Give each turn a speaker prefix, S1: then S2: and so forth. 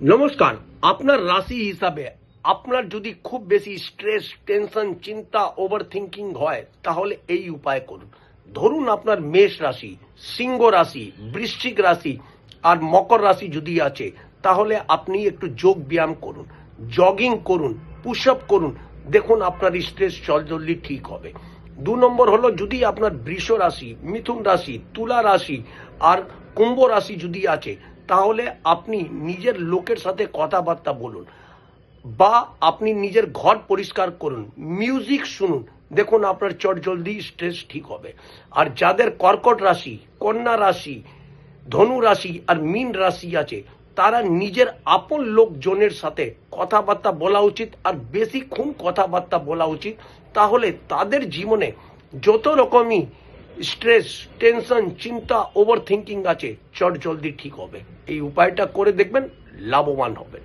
S1: নমস্কার। আপনার রাশি হিসাবে আপনার যদি খুব বেশি স্ট্রেস, টেনশন, চিন্তা, ওভার থিঙ্কিং হয় তাহলে এই উপায় করুন। ধরুন আপনার মেষ রাশি, সিংহ রাশি, বৃশ্চিক রাশি আর মকর রাশি যদি আছে তাহলে আপনি একটু যোগ ব্যায়াম করুন, জগিং করুন, পুশ আপ করুন। দেখুন আপনার স্ট্রেস জলদি ঠিক হবে। 2 নম্বর হলো যদি আপনার বৃষ রাশি, মিথুন রাশি, তুলা রাশি আর কুম্ভ রাশি যদি আছে তাহলে আপনি নিজের লোকের সাথে কথাবার্তা বলুন বা আপনি নিজের ঘর পরিষ্কার করুন, মিউজিক শুনুন। দেখুন আপনার চটজলদি স্ট্রেস ঠিক হবে। আর যাদের কর্কট রাশি, কন্যা রাশি, ধনু রাশি আর মীন রাশি আছে তারা নিজের আপন লোকজনের সাথে কথাবার্তা বলা উচিত আর বেশিক্ষণ কথাবার্তা বলা উচিত। তাহলে তাদের জীবনে যত রকমই স্ট্রেস, টেনশন, চিন্তা, ওভার থিঙ্কিং আছে চটজলদি ঠিক হবে। এই উপায়টা করে দেখবেন, লাভবান হবেন।